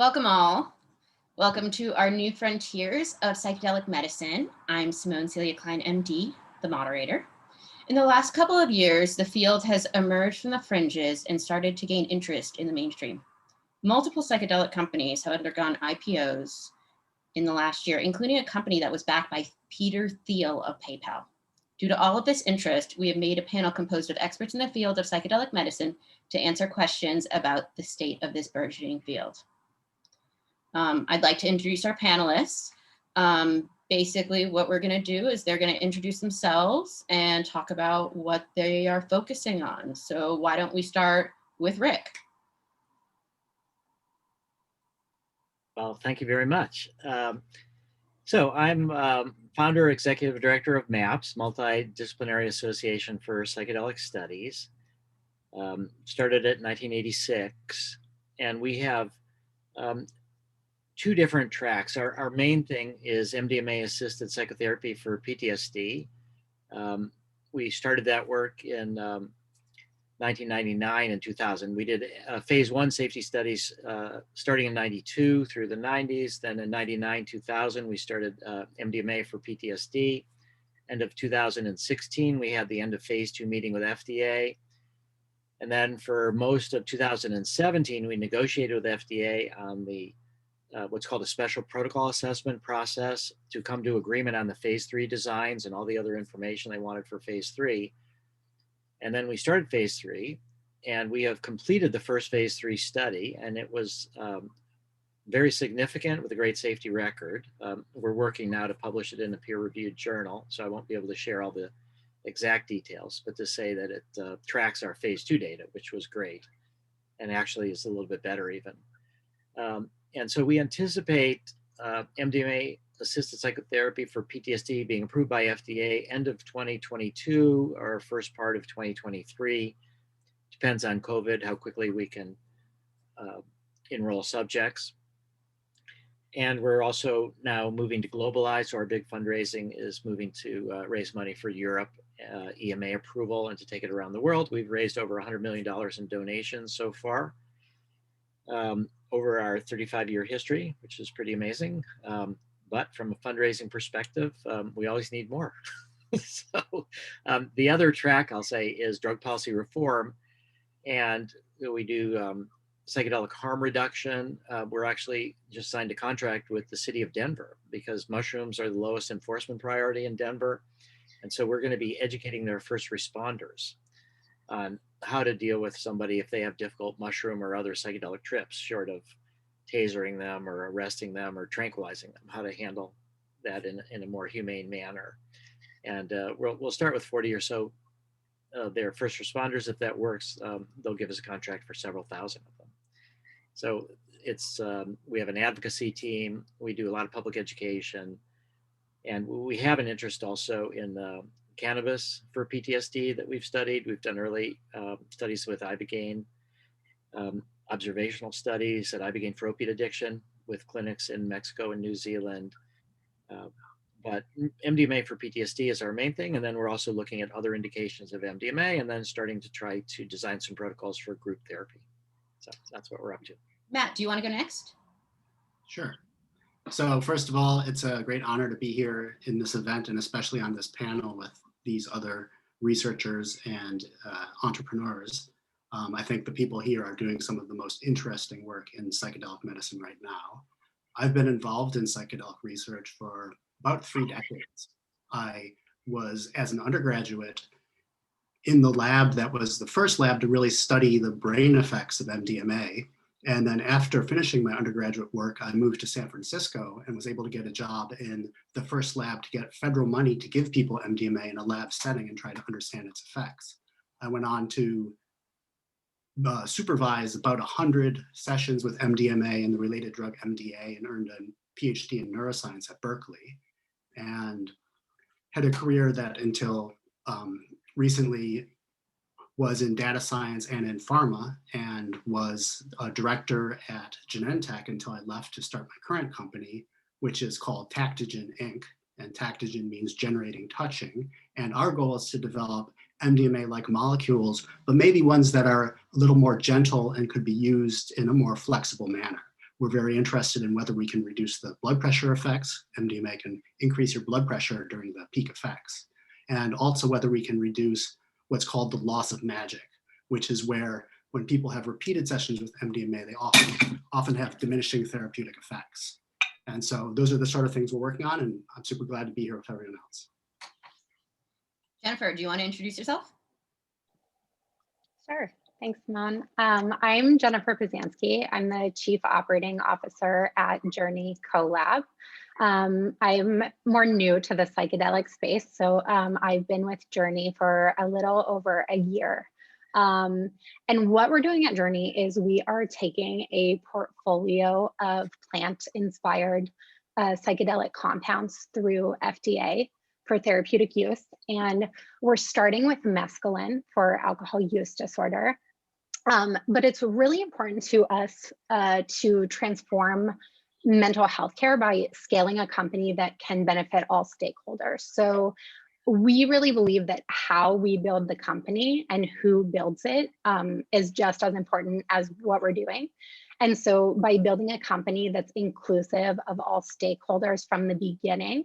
Welcome all. Welcome to our new frontiers of psychedelic medicine. I'm Simone Celia Klein, MD, the moderator. In the last couple of years, the field has emerged from the fringes and started to gain interest in the mainstream. Multiple psychedelic companies have undergone IPOs in the last year, including a company that was backed by Peter Thiel of PayPal. Due to all of this interest, we have made a panel composed of experts in the field of psychedelic medicine to answer questions about the state of this burgeoning field. I'd like to introduce our panelists. Basically, what we're going to do is they're going to introduce themselves and talk about what they are focusing on. So why don't we start with Rick? Well, thank you very much. So I'm founder, executive director of MAPS, Multidisciplinary Association for Psychedelic Studies. Started it in 1986, and we have two different tracks. Our main thing is MDMA-assisted psychotherapy for PTSD. We started that work in 1999 and 2000. We did phase 1 safety studies starting in 92 through the 90s. Then in 99, 2000, we started MDMA for PTSD. End of 2016, we had the end of phase 2 meeting with FDA. And then for most of 2017, we negotiated with FDA on the what's called a special protocol assessment process to come to agreement on the phase 3 designs and all the other information they wanted for phase 3. And then we started phase 3, and we have completed the first phase 3 study, and it was very significant with a great safety record. We're working now to publish it in a peer-reviewed journal, so I won't be able to share all the exact details, but to say that it tracks our phase 2 data, which was great, and actually is a little bit better even. And so we anticipate MDMA-assisted psychotherapy for PTSD being approved by FDA end of 2022 or first part of 2023. Depends on COVID, how quickly we can enroll subjects. And we're also now moving to globalize. So our big fundraising is moving to raise money for Europe, EMA approval, and to take it around the world. We've raised over $100 million in donations so far. Over our 35-year history, which is pretty amazing. But from a fundraising perspective, we always need more. So the other track, I'll say, is drug policy reform. And we do psychedelic harm reduction. We're actually just signed a contract with the city of Denver because mushrooms are the lowest enforcement priority in Denver. And so we're going to be educating their first responders on how to deal with somebody if they have difficult mushroom or other psychedelic trips, short of tasering them or arresting them or tranquilizing them, how to handle that in a more humane manner. And we'll start with 40 or so their first responders. If that works, they'll give us a contract for several thousand of them. So it's we have an advocacy team. We do a lot of public education. And we have an interest also in cannabis for PTSD that we've studied. We've done early studies with Ibogaine, observational studies at Ibogaine for opiate addiction with clinics in Mexico and New Zealand. But MDMA for PTSD is our main thing. And then we're also looking at other indications of MDMA and then starting to try to design some protocols for group therapy. So that's what we're up to. Matt, do you want to go next? Sure. So first of all, it's a great honor to be here in this event and especially on this panel with these other researchers and entrepreneurs. I think the people here are doing some of the most interesting work in psychedelic medicine right now. I've been involved in psychedelic research for about 3 decades. I was, as an undergraduate, in the lab that was the first lab to really study the brain effects of MDMA. And then after finishing my undergraduate work, I moved to San Francisco and was able to get a job in the first lab to get federal money to give people MDMA in a lab setting and try to understand its effects. I went on to supervise about 100 sessions with MDMA and the related drug MDA and earned a PhD in neuroscience at Berkeley and had a career that until recently was in data science and in pharma and was a director at Genentech until I left to start my current company, which is called Tactogen Inc. And Tactogen means generating touching. And our goal is to develop MDMA-like molecules, but maybe ones that are a little more gentle and could be used in a more flexible manner. we're very interested in whether we can reduce the blood pressure effects. MDMA can increase your blood pressure during the peak effects. And also whether we can reduce what's called the loss of magic, which is where when people have repeated sessions with MDMA, they often have diminishing therapeutic effects. And so those are the sort of things we're working on, and I'm super glad to be here with everyone else. Jennifer, do you want to introduce yourself? Sure. Thanks, Simone. I'm Jennifer Pazanski. I'm the Chief Operating Officer at Journey CoLab. I'm more new to the psychedelic space, so I've been with Journey for a little over a year. And what we're doing at Journey is we are taking a portfolio of plant-inspired psychedelic compounds through FDA for therapeutic use. And we're starting with mescaline for alcohol use disorder. But it's really important to us to transform mental health care by scaling a company that can benefit all stakeholders. So we really believe that how we build the company and who builds it is just as important as what we're doing. And so by building a company that's inclusive of all stakeholders from the beginning,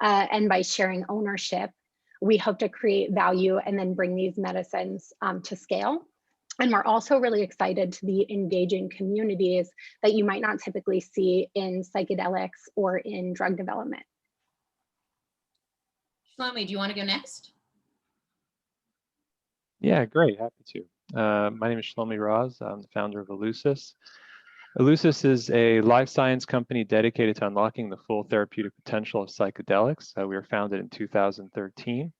and by sharing ownership, we hope to create value and then bring these medicines to scale. And we're also really excited to be engaging communities that you might not typically see in psychedelics or in drug development. Shlomi, do you want to go next? Yeah, great, happy to. My name is Shlomi Raz. I'm the founder of Eleusis. Eleusis is a life science company dedicated to unlocking the full therapeutic potential of psychedelics. We were founded in 2013.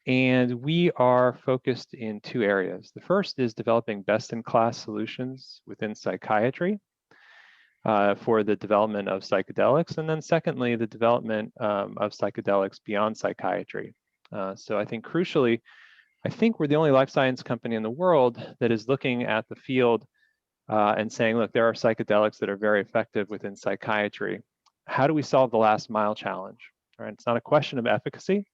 And we are focused in two areas. The first is developing best-in-class solutions within psychiatry for the development of psychedelics. And then secondly, the development of psychedelics beyond psychiatry. So I think crucially, I think we're the only life science company in the world that is looking at the field and saying, look, there are psychedelics that are very effective within psychiatry. How do we solve the last mile challenge? All right, it's not a question of efficacy.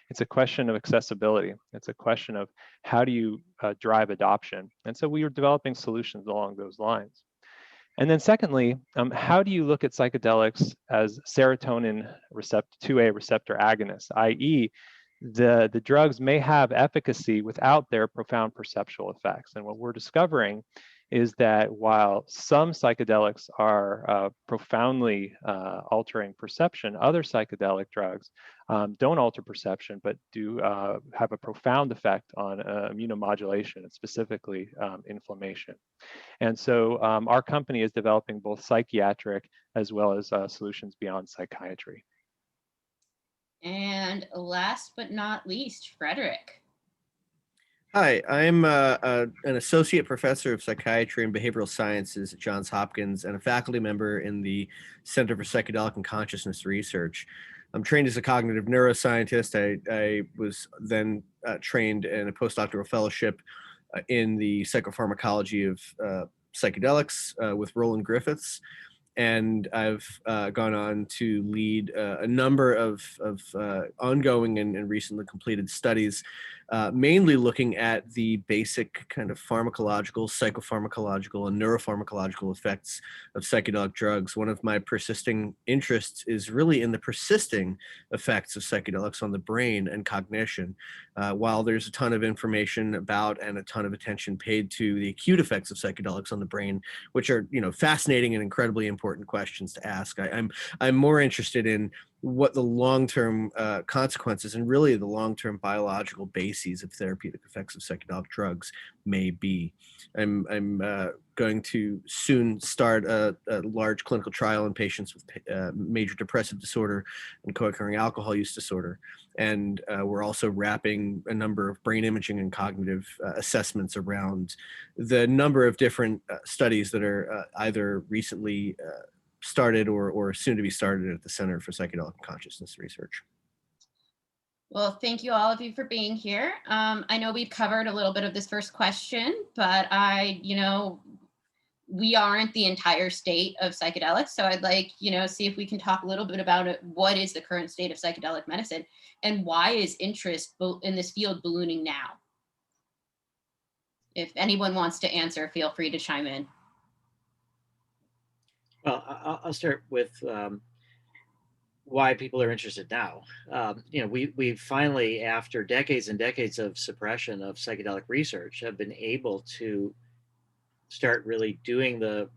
It's a question of accessibility. It's a question of how do you drive adoption? And so we are developing solutions along those lines. And then secondly, how do you look at psychedelics as serotonin receptor 2A receptor agonists, i.e. the drugs may have efficacy without their profound perceptual effects. And what we're discovering is that while some psychedelics are profoundly altering perception, other psychedelic drugs don't alter perception, but do have a profound effect on immunomodulation, and specifically inflammation. And so our company is developing both psychiatric as well as solutions beyond psychiatry. And last but not least, Frederick. Hi, I'm an associate professor of psychiatry and behavioral sciences at Johns Hopkins and a faculty member in the Center for Psychedelic and Consciousness Research. I'm trained as a cognitive neuroscientist. I was then trained in a postdoctoral fellowship in the psychopharmacology of psychedelics with Roland Griffiths. And I've gone on to lead a number of ongoing and recently completed studies, mainly looking at the basic kind of pharmacological, psychopharmacological, and neuropharmacological effects of psychedelic drugs. One of my persisting interests is really in the persisting effects of psychedelics on the brain and cognition. While there's a ton of information about and a ton of attention paid to the acute effects of psychedelics on the brain, which are, you know, fascinating and incredibly important questions to ask, I'm more interested in what the long-term consequences and really the long-term biological bases of therapeutic effects of psychedelic drugs may be. I'm going to soon start a large clinical trial in patients with major depressive disorder and co-occurring alcohol use disorder. And we're also wrapping a number of brain imaging and cognitive assessments around the number of different studies that are either recently started or soon to be started at the Center for Psychedelic and Consciousness Research. Well, thank you all of you for being here. I know we've covered a little bit of this first question, but we aren't the entire state of psychedelics. So I'd like, see if we can talk a little bit about it. What is the current state of psychedelic medicine and why is interest in this field ballooning now? If anyone wants to answer, feel free to chime in. Well, I'll start with why people are interested now. We finally, after decades and decades of suppression of psychedelic research, have been able to start really doing the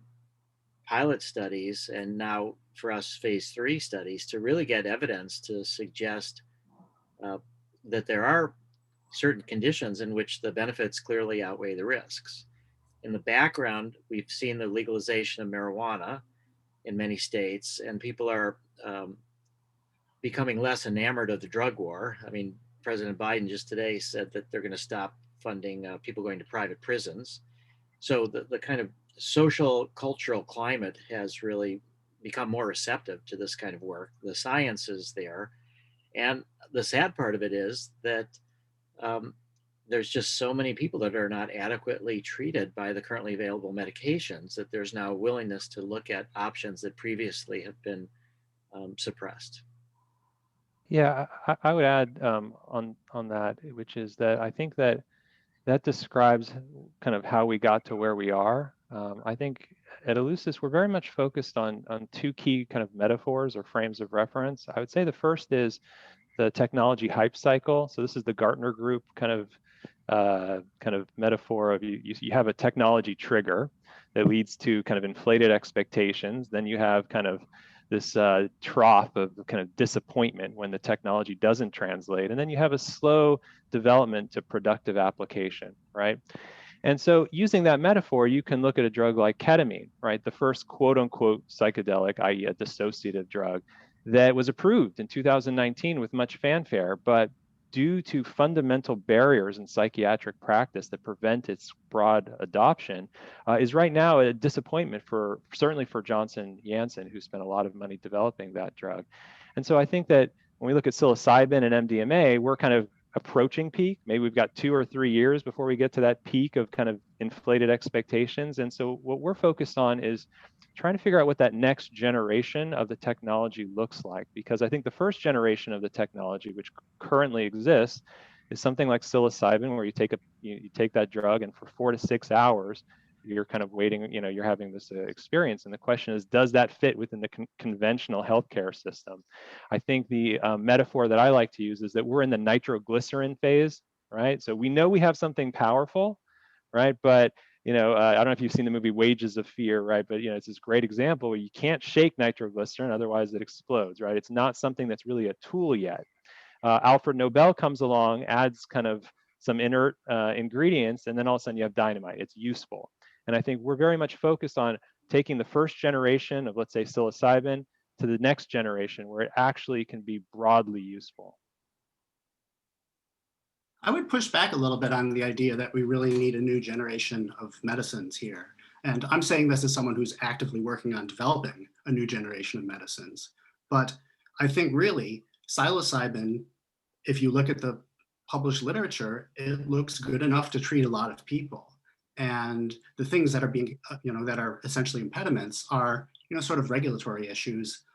pilot studies, and now for us phase 3 studies, to really get evidence to suggest uh, that there are certain conditions in which the benefits clearly outweigh the risks. In the background, we've seen the legalization of marijuana in many states, and people are becoming less enamored of the drug war. I mean, President Biden just today said that they're going to stop funding people going to private prisons. So the kind of social cultural climate has really become more receptive to this kind of work. The science is there. And the sad part of it is that um, there's just so many people that are not adequately treated by the currently available medications that there's now a willingness to look at options that previously have been suppressed. Yeah, I would add on that, which is that I think that that describes kind of how we got to where we are. I think at Eleusis, we're very much focused on two key kind of metaphors or frames of reference. I would say the first is the technology hype cycle. So this is the Gartner Group kind of metaphor of you have a technology trigger that leads to kind of inflated expectations. Then you have kind of this trough of kind of disappointment when the technology doesn't translate. And then you have a slow development to productive application, right? And so using that metaphor, you can look at a drug like ketamine, right? The first quote unquote psychedelic, i.e. a dissociative drug that was approved in 2019 with much fanfare, but due to fundamental barriers in psychiatric practice that prevent its broad adoption, is right now a disappointment for certainly for Johnson Janssen, who spent a lot of money developing that drug. And so I think that when we look at psilocybin and MDMA, we're kind of approaching peak. Maybe we've got 2 or 3 years before we get to that peak of kind of inflated expectations. And so what we're focused on is trying to figure out what that next generation of the technology looks like. Because I think the first generation of the technology, which currently exists, is something like psilocybin, where you take that drug and for 4 to 6 hours, you're kind of waiting, you're having this experience. And the question is, does that fit within the conventional healthcare system? I think the metaphor that I like to use is that we're in the nitroglycerin phase, right? So we know we have something powerful, right? But I don't know if you've seen the movie Wages of Fear, right? But it's this great example where you can't shake nitroglycerin, otherwise it explodes, right? It's not something that's really a tool yet. Alfred Nobel comes along, adds kind of some inert ingredients, and then all of a sudden you have dynamite. It's useful. And I think we're very much focused on taking the first generation of, let's say, psilocybin to the next generation where it actually can be broadly useful. I would push back a little bit on the idea that we really need a new generation of medicines here. And I'm saying this as someone who's actively working on developing a new generation of medicines. But I think really psilocybin, if you look at the published literature, it looks good enough to treat a lot of people. And the things that are being, that are essentially impediments are, sort of regulatory issues,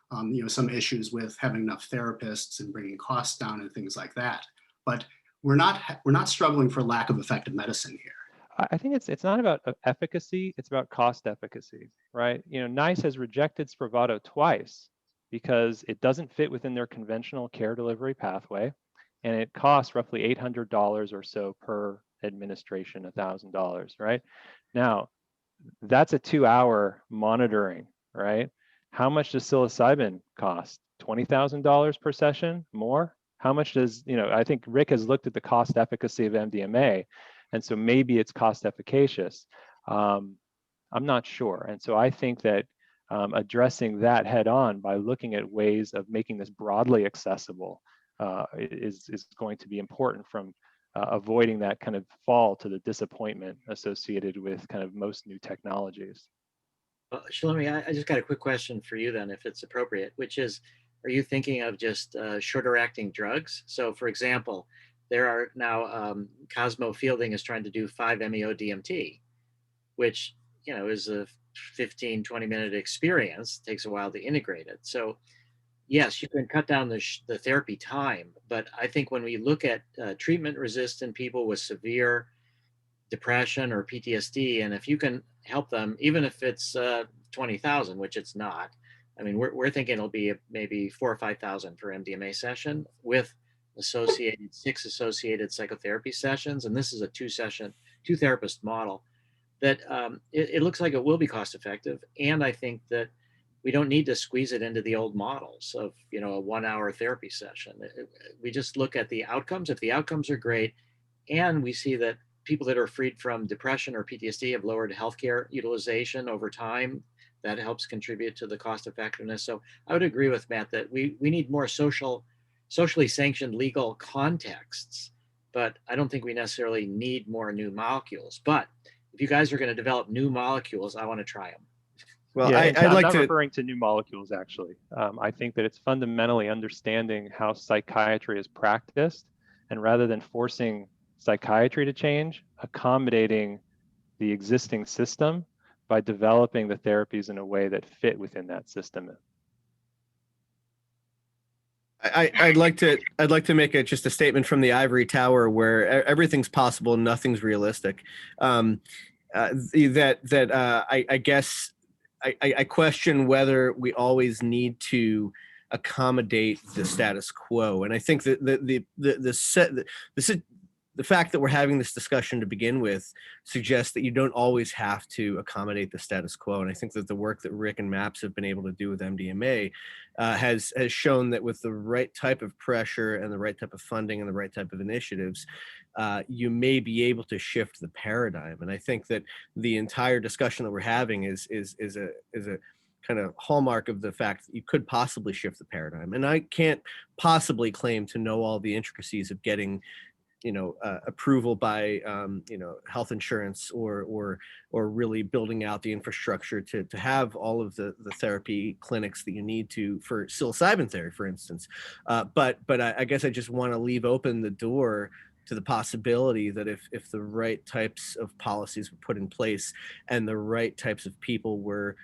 some issues with having enough therapists and bringing costs down and things like that. But we're not struggling for lack of effective medicine here. I think it's not about efficacy, it's about cost efficacy, right? NICE has rejected Spravato twice because it doesn't fit within their conventional care delivery pathway, and it costs roughly $800 or so per administration, $1,000, right? Now, that's a 2-hour monitoring, right? How much does psilocybin cost? $20,000 per session? More? How much does, I think Rick has looked at the cost efficacy of MDMA, and so maybe it's cost efficacious. I'm not sure. And so I think that addressing that head on by looking at ways of making this broadly accessible is going to be important from avoiding that kind of fall to the disappointment associated with kind of most new technologies. Shalomi, I just got a quick question for you then, if it's appropriate, which is, are you thinking of just shorter acting drugs? So for example, there are now, Cosmo Fielding is trying to do 5-MeO DMT, which, is a 15, 20-minute experience. It takes a while to integrate it. So yes, you can cut down the therapy time, but I think when we look at treatment-resistant people with severe depression or PTSD, and if you can help them, even if it's 20,000, which it's not. I mean, we're thinking it'll be maybe 4,000 or 5,000 per MDMA session with associated 6 associated psychotherapy sessions. And this is a 2 therapist model that it looks like it will be cost effective. And I think that we don't need to squeeze it into the old models of, a 1-hour therapy session. We just look at the outcomes. If the outcomes are great, and we see that people that are freed from depression or PTSD have lowered healthcare utilization over time, that helps contribute to the cost effectiveness. So I would agree with Matt that we need more socially sanctioned legal contexts, but I don't think we necessarily need more new molecules. But if you guys are going to develop new molecules, I want to try them. Well, yeah, I'd I'm like not to. referring to new molecules, actually. I think that it's fundamentally understanding how psychiatry is practiced, and rather than forcing psychiatry to change, accommodating the existing system by developing the therapies in a way that fit within that system. I'd like to make just a statement from the ivory tower where everything's possible, nothing's realistic. I guess I question whether we always need to accommodate the status quo, and I think that the fact that we're having this discussion to begin with suggests that you don't always have to accommodate the status quo. And I think that the work that Rick and MAPS have been able to do with MDMA has shown that with the right type of pressure and the right type of funding and the right type of initiatives, you may be able to shift the paradigm. And I think that the entire discussion that we're having is a kind of hallmark of the fact that you could possibly shift the paradigm. And I can't possibly claim to know all the intricacies of getting approval by health insurance or really building out the infrastructure to have all of the therapy clinics that you need to for psilocybin therapy, for instance. But I guess I just want to leave open the door to the possibility that if the right types of policies were put in place and the right types of people were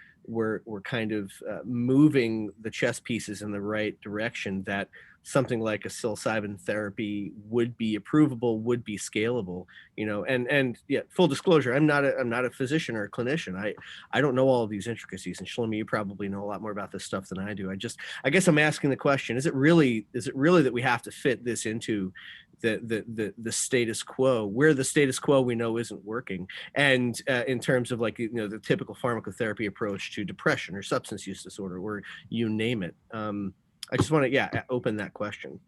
kind of moving the chess pieces in the right direction, that something like a psilocybin therapy would be approvable, would be scalable, and yeah, full disclosure, I'm not a physician or a clinician. I don't know all of these intricacies, and Shlomi, you probably know a lot more about this stuff than I do. I guess I'm asking the question, is it really that we have to fit this into the status quo, where the status quo we know isn't working, and in terms of the typical pharmacotherapy approach to depression or substance use disorder, or you name it. I just want to open that question.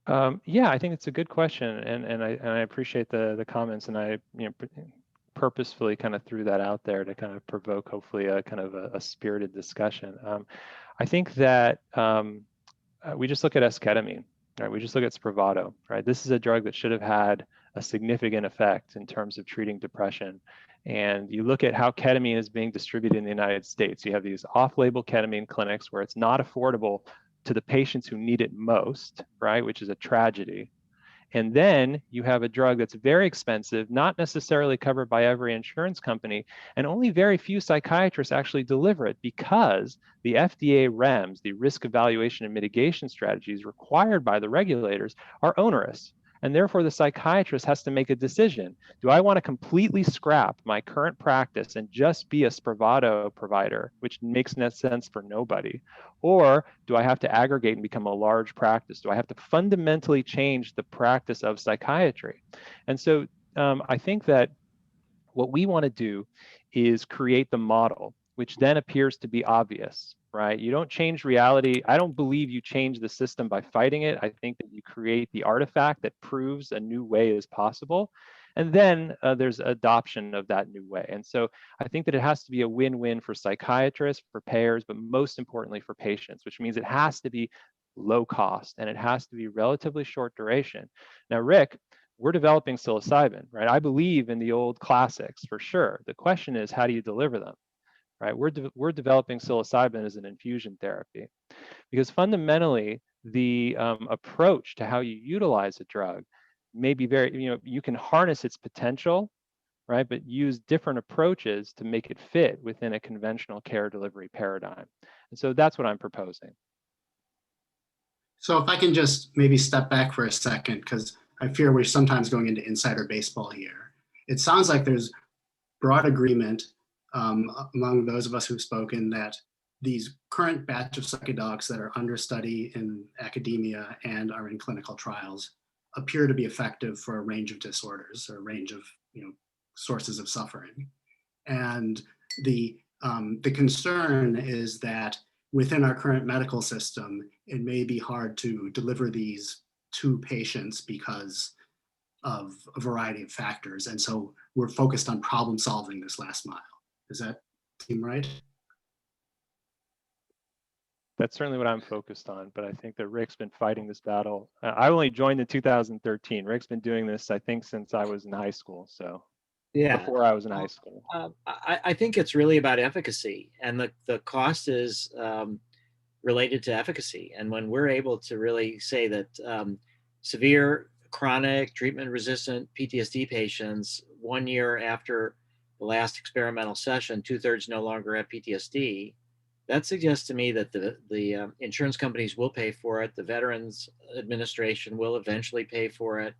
Yeah, I think it's a good question, and I appreciate the comments, and I purposefully kind of threw that out there to kind of provoke hopefully a kind of a spirited discussion. I think that we just look at esketamine, right? We just look at Spravato, right? This is a drug that should have had a significant effect in terms of treating depression. And you look at how ketamine is being distributed in the United States. You have these off-label ketamine clinics where it's not affordable to the patients who need it most, right? Which is a tragedy. And then you have a drug that's very expensive, not necessarily covered by every insurance company, and only very few psychiatrists actually deliver it because the FDA REMS, the risk evaluation and mitigation strategies required by the regulators, are onerous. And therefore, the psychiatrist has to make a decision. Do I want to completely scrap my current practice and just be a Spravato provider, which makes no sense for nobody? Or do I have to aggregate and become a large practice? Do I have to fundamentally change the practice of psychiatry? And so I think that what we want to do is create the model, which then appears to be obvious, right? You don't change reality. I don't believe you change the system by fighting it. I think that you create the artifact that proves a new way is possible. And then there's adoption of that new way. And so I think that it has to be a win-win for psychiatrists, for payers, but most importantly for patients, which means it has to be low cost and it has to be relatively short duration. Now, Rick, we're developing psilocybin, right? I believe in the old classics for sure. The question is, how do you deliver them? Right? We're developing psilocybin as an infusion therapy because fundamentally the approach to how you utilize a drug may be very, you can harness its potential, right? But use different approaches to make it fit within a conventional care delivery paradigm. And so that's what I'm proposing. So if I can just maybe step back for a second, because I fear we're sometimes going into insider baseball here. It sounds like there's broad agreement among those of us who've spoken that these current batch of psychedelics that are under study in academia and are in clinical trials appear to be effective for a range of disorders or a range of sources of suffering. And the concern is that within our current medical system, it may be hard to deliver these to patients because of a variety of factors. And so we're focused on problem solving this last mile. Does that seem right? That's certainly what I'm focused on, but I think that Rick's been fighting this battle. I only joined in 2013. Rick's been doing this, I think, since I was in high school. So Yeah. before I was in high school. I think it's really about efficacy, and the cost is related to efficacy. And when we're able to really say that severe chronic treatment-resistant PTSD patients, 1 year after the last experimental session, 2/3 no longer have PTSD, that suggests to me that the insurance companies will pay for it. The Veterans Administration will eventually pay for it.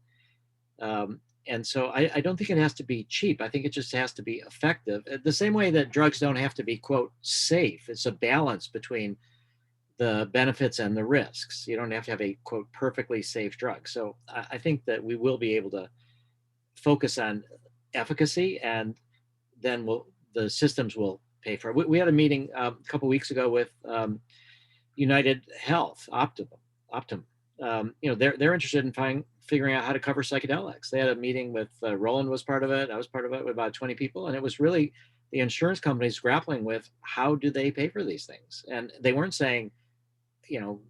And so I don't think it has to be cheap. I think it just has to be effective. The same way that drugs don't have to be, quote, safe. It's a balance between the benefits and the risks. You don't have to have a, quote, perfectly safe drug. So I think that we will be able to focus on efficacy, and then the systems will pay for it. We had a meeting a couple of weeks ago with United Health, Optum. They're interested in figuring out how to cover psychedelics. They had a meeting with Roland was part of it. I was part of it with about 20 people, and it was really the insurance companies grappling with how do they pay for these things. And they weren't saying,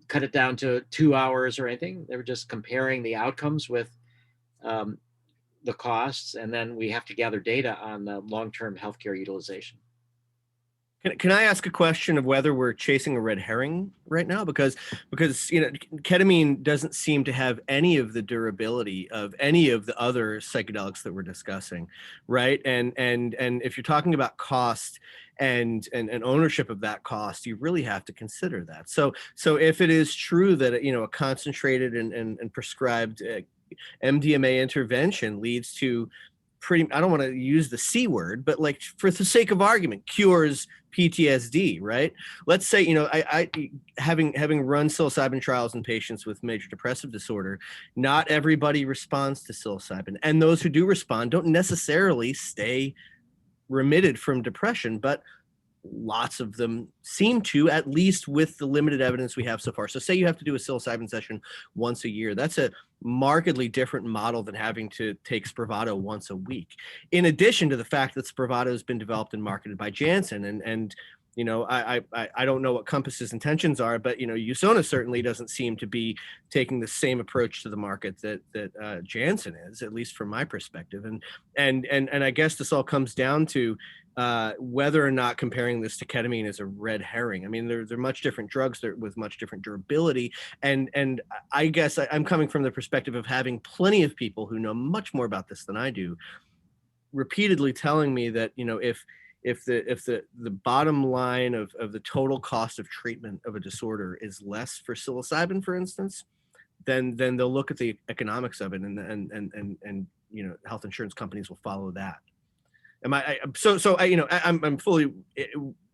cut it down to 2 hours or anything. They were just comparing the outcomes with the costs, and then we have to gather data on the long-term healthcare utilization. Can I ask a question of whether we're chasing a red herring right now? Because ketamine doesn't seem to have any of the durability of any of the other psychedelics that we're discussing, right? And if you're talking about cost and ownership of that cost, you really have to consider that. So if it is true that a concentrated and prescribed MDMA intervention leads to I don't want to use the C word, but like for the sake of argument, cures PTSD, right? Let's say, I having run psilocybin trials in patients with major depressive disorder, not everybody responds to psilocybin. And those who do respond don't necessarily stay remitted from depression, but lots of them seem to, at least with the limited evidence we have so far. So say you have to do a psilocybin session once a year. That's a markedly different model than having to take Spravato once a week. In addition to the fact that Spravato has been developed and marketed by Janssen, and I don't know what Compass's intentions are, but USONA certainly doesn't seem to be taking the same approach to the market that Janssen is, at least from my perspective. And I guess this all comes down to whether or not comparing this to ketamine is a red herring. I mean, they're much different drugs with much different durability. And I guess I'm coming from the perspective of having plenty of people who know much more about this than I do, repeatedly telling me that, if the bottom line of the total cost of treatment of a disorder is less for psilocybin, for instance, then they'll look at the economics of it, and health insurance companies will follow that. I'm fully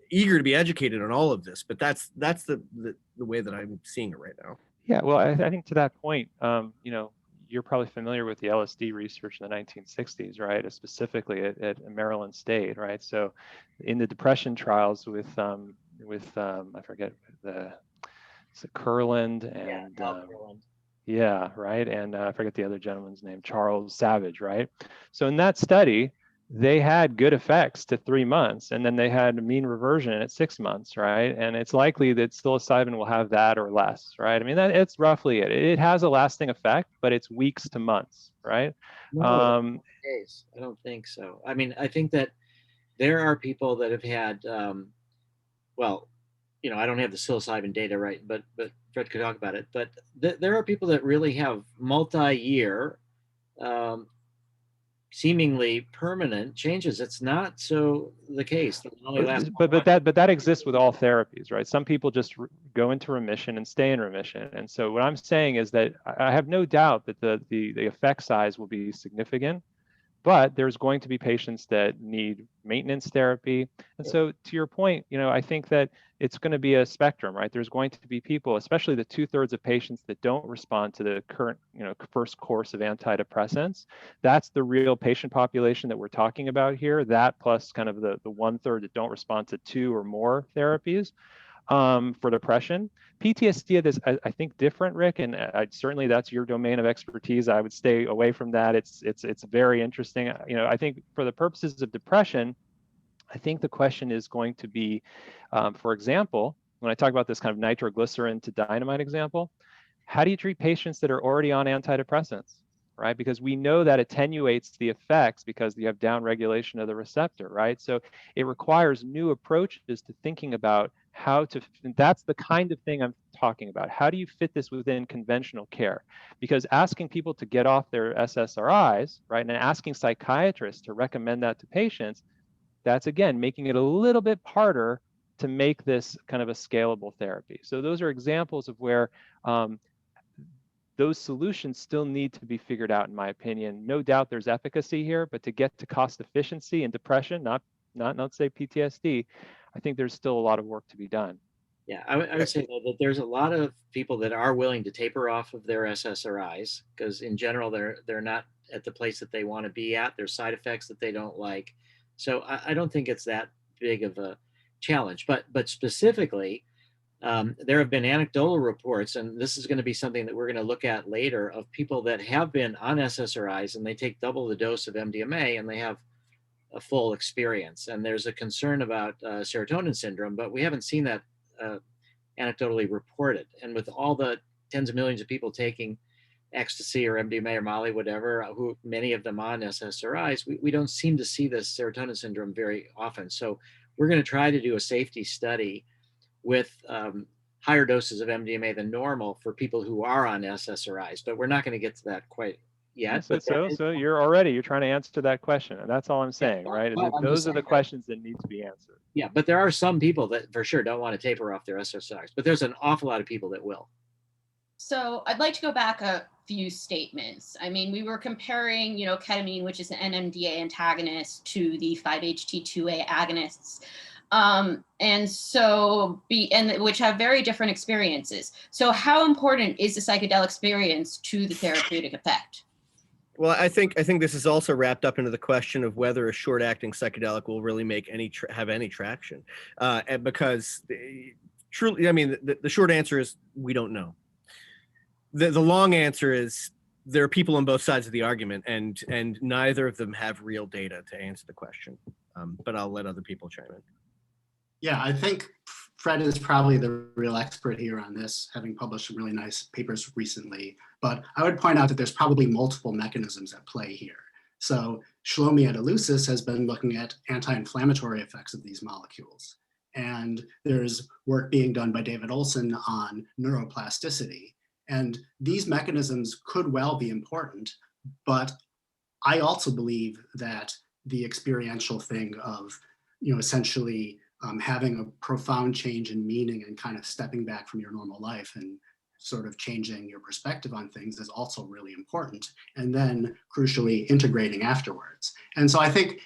eager to be educated on all of this, but that's the way that I'm seeing it right now. Yeah, well, I think to that point, you're probably familiar with the LSD research in the 1960s, right? Specifically at Maryland State, right? So in the depression trials with I forget Kurland and yeah, right, and I forget the other gentleman's name, Charles Savage, right? So in that study, they had good effects to 3 months, and then they had mean reversion at 6 months, right? And it's likely that psilocybin will have that or less, right? I mean, it's roughly it. It has a lasting effect, but it's weeks to months, right? No, I don't think so. I mean, I think that there are people that have had, I don't have the psilocybin data right, but Fred could talk about it. But there are people that really have multi-year seemingly permanent changes. It's not so the case. But that exists with all therapies, right? Some people just go into remission and stay in remission. And so what I'm saying is that I have no doubt that the effect size will be significant, But there's going to be patients that need maintenance therapy. And so to your point, I think that it's going to be a spectrum, right? There's going to be people, especially the 2/3 of patients that don't respond to the current, first course of antidepressants. That's the real patient population that we're talking about here. That plus kind of the 1/3 that don't respond to 2 or more therapies for depression. PTSD is, I think, different, Rick, and certainly that's your domain of expertise. I would stay away from that. It's very interesting. I think for the purposes of depression, I think the question is going to be, for example, when I talk about this kind of nitroglycerin to dynamite example, how do you treat patients that are already on antidepressants, right? Because we know that attenuates the effects because you have downregulation of the receptor, right? So it requires new approaches to thinking about how to, and that's the kind of thing I'm talking about. How do you fit this within conventional care? Because asking people to get off their SSRIs, right, and asking psychiatrists to recommend that to patients, that's again making it a little bit harder to make this kind of a scalable therapy. So those are examples of where those solutions still need to be figured out, in my opinion. No doubt there's efficacy here, but to get to cost efficiency in depression, not say PTSD, I think there's still a lot of work to be done. Yeah, I would say though that there's a lot of people that are willing to taper off of their SSRIs because in general they're not at the place that they want to be at. There's side effects that they don't like, so I don't think it's that big of a challenge. But specifically, there have been anecdotal reports, and this is going to be something that we're going to look at later, of people that have been on SSRIs and they take double the dose of MDMA and they have a full experience. And there's a concern about serotonin syndrome, but we haven't seen that anecdotally reported. And with all the tens of millions of people taking ecstasy or MDMA or Molly, whatever, who many of them on SSRIs, we don't seem to see this serotonin syndrome very often. So we're going to try to do a safety study with higher doses of MDMA than normal for people who are on SSRIs, but we're not going to get to that quite yet. So you're trying to answer that question, and that's all I'm saying, right? Those are the questions that need to be answered. Yeah, but there are some people that for sure don't want to taper off their SSRIs, but there's an awful lot of people that will. So I'd like to go back a few statements. I mean, we were comparing, ketamine, which is an NMDA antagonist, to the 5-HT2A agonists. Which have very different experiences. So how important is the psychedelic experience to the therapeutic effect? Well, I think this is also wrapped up into the question of whether a short-acting psychedelic will really make have any traction, and because truly, I mean, the short answer is we don't know. The long answer is there are people on both sides of the argument, and neither of them have real data to answer the question. But I'll let other people chime in. Yeah, I think Fred is probably the real expert here on this, having published some really nice papers recently. But I would point out that there's probably multiple mechanisms at play here. So Shlomi at Eleusis has been looking at anti-inflammatory effects of these molecules. And there's work being done by David Olson on neuroplasticity. And these mechanisms could well be important, but I also believe that the experiential thing of, essentially having a profound change in meaning and kind of stepping back from your normal life and sort of changing your perspective on things is also really important. And then crucially integrating afterwards. And so I think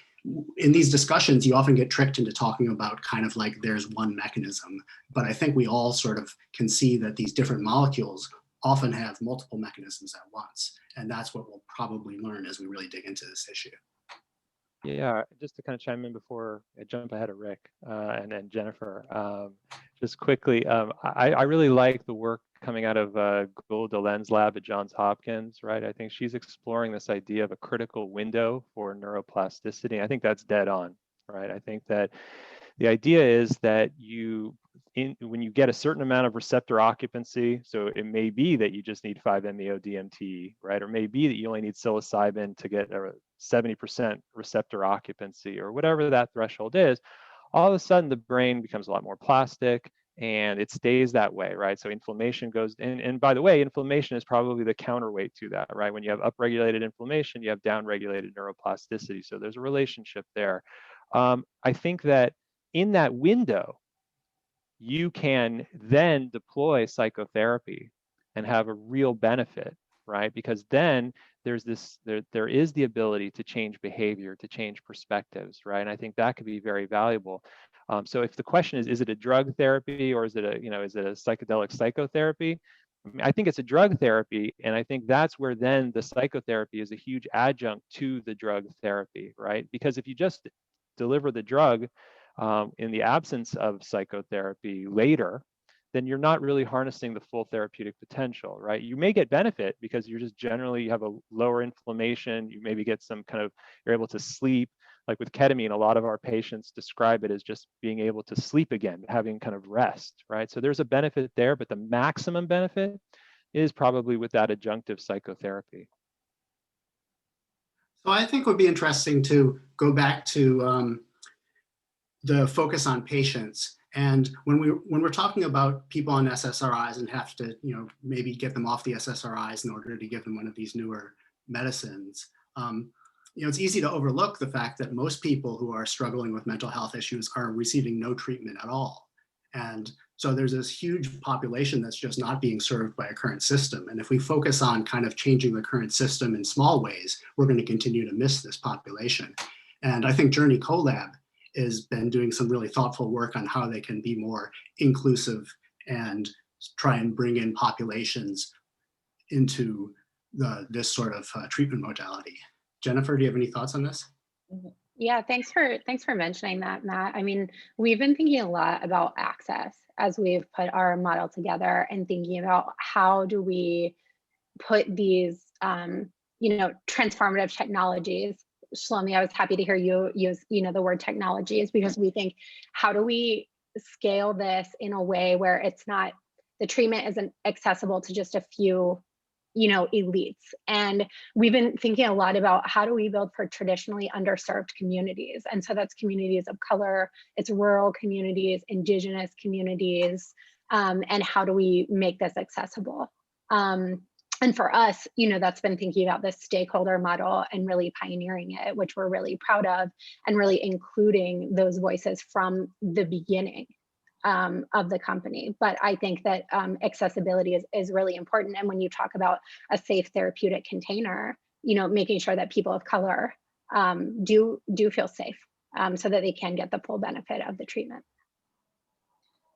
in these discussions, you often get tricked into talking about kind of like there's one mechanism, but I think we all sort of can see that these different molecules often have multiple mechanisms at once. And that's what we'll probably learn as we really dig into this issue. Yeah, just to kind of chime in before I jump ahead of Rick and then Jennifer, just quickly, I really like the work coming out of Gul Dalen's lab at Johns Hopkins, right? I think she's exploring this idea of a critical window for neuroplasticity. I think that's dead on, right? I think that the idea is that when you get a certain amount of receptor occupancy, so it may be that you just need 5-MeO-DMT, right? Or maybe that you only need psilocybin to get a 70% receptor occupancy or whatever that threshold is, all of a sudden the brain becomes a lot more plastic and it stays that way, right? So inflammation goes, and by the way, inflammation is probably the counterweight to that, right? When you have upregulated inflammation, you have downregulated neuroplasticity. So there's a relationship there. I think that in that window, you can then deploy psychotherapy and have a real benefit right? Because then there is the ability to change behavior, to change perspectives, right? And I think that could be very valuable. So if the question is it a drug therapy or is it is it a psychedelic psychotherapy? I mean, I think it's a drug therapy, and I think that's where then the psychotherapy is a huge adjunct to the drug therapy, right? Because if you just deliver the drug in the absence of psychotherapy later, then you're not really harnessing the full therapeutic potential, right? You may get benefit because you're just generally, you have a lower inflammation, you maybe get some kind of, you're able to sleep. Like with ketamine, a lot of our patients describe it as just being able to sleep again, having kind of rest, right? So there's a benefit there, but the maximum benefit is probably with that adjunctive psychotherapy. So I think it would be interesting to go back to the focus on patients. And when we're talking about people on SSRIs and have to, maybe get them off the SSRIs in order to give them one of these newer medicines, it's easy to overlook the fact that most people who are struggling with mental health issues are receiving no treatment at all. And so there's this huge population that's just not being served by a current system. And if we focus on kind of changing the current system in small ways, we're going to continue to miss this population. And I think Journey CoLab has been doing some really thoughtful work on how they can be more inclusive and try and bring in populations into this sort of treatment modality. Jennifer, do you have any thoughts on this? Yeah, thanks for mentioning that, Matt. I mean, we've been thinking a lot about access as we've put our model together and thinking about how do we put these, transformative technologies. Shlomi, I was happy to hear you use, the word technologies, because we think, how do we scale this in a way where it's not, the treatment isn't accessible to just a few, elites. And we've been thinking a lot about how do we build for traditionally underserved communities. And so that's communities of color, it's rural communities, indigenous communities, and how do we make this accessible? And for us, that's been thinking about this stakeholder model and really pioneering it, which we're really proud of, and really including those voices from the beginning of the company. But I think that accessibility is really important. And when you talk about a safe therapeutic container, making sure that people of color do feel safe so that they can get the full benefit of the treatment.